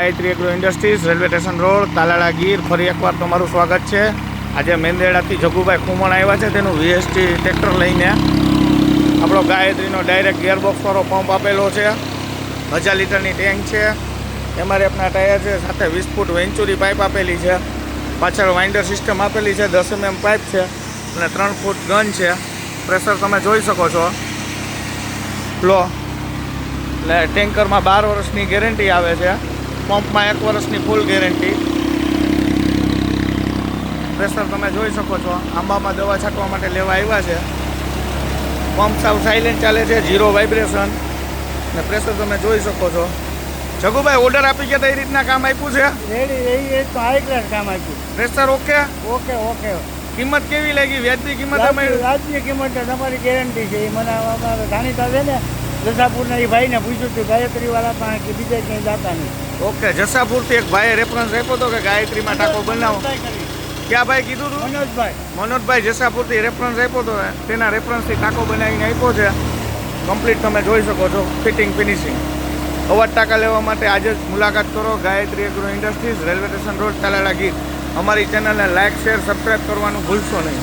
Gayatri agro industries, railway station road, Talala Gir. ફરી એકવાર તમારું સ્વાગત છે. આજે મેંદેડાથી જગુભાઈ ખુમણ આવ્યા છે તેનું વીએસટી ટ્રેક્ટર લઈને. આપણો ગાયત્રીનો ડાયરેક્ટ ગિયરબોક્સવાળો પંપ આપેલો છે, 1000 લીટરની ટેન્ક છે, એમઆરએફના ટાયર છે, સાથે 20 ફૂટ વેન્ચુરી પાઇપ આપેલી છે, પાછળ વાઇન્ડર સિસ્ટમ આપેલી છે, 10 mm પાઇપ છે અને 3 ફૂટ ગન છે. પ્રેશર તમે જોઈ શકો છો. ફ્લો એટલે ટેન્કરમાં 12 વર્ષની ગેરંટી આવે છે, પંપમાં 1 વર્ષની ફૂલ ગેરંટી. પ્રેશર તમે જોઈ શકો છો. આંબામાં દવા છાંટવા માટે લેવા આવ્યા છે. પંપ સાવ સાયલેન્ટ ચાલે છે, 0 વાઇબ્રેશન ને પ્રેશર તમે જોઈ શકો છો. જગુભાઈ ઓર્ડર આપી ગયા તો એ રીતના કામ આપ્યું છે? રેડી, તો હાઈ ક્લાસ કામ આપ્યું. Pressure okay? ઓકે. કિંમત કેવી લાગી? વ્યાજબી કિંમત અમે? રાજ્ય કિંમત તમારી ગેરંટી છે. એ મને અમારા જાણીતા છે ને જસાપુરના એ ભાઈને પૂછ્યું હતું, ગાયત્રીવાળા પાસે કે બીજે ક્યાંય જતા નહીં. ઓકે. જસાપુરથી એક ભાઈએ રેફરન્સ આપ્યો હતો કે ગાયત્રીમાં ટાંકો બનાવો. ક્યાં ભાઈ કીધું હતું? મનોજભાઈ જસાપુરથી રેફરન્સ આપ્યો હતો. તેના રેફરન્સથી ટાંકો બનાવીને આપ્યો છે. કમ્પ્લીટ તમે જોઈ શકો છો, ફિટિંગ ફિનિશિંગ. અવાજ ટાંકા લેવા માટે આજે જ મુલાકાત કરો. Gayatri agro industries, railway station road, Talala Gir. અમારી ચેનલને લાઇક, શેર, સબસ્ક્રાઈબ કરવાનું ભૂલશો નહીં.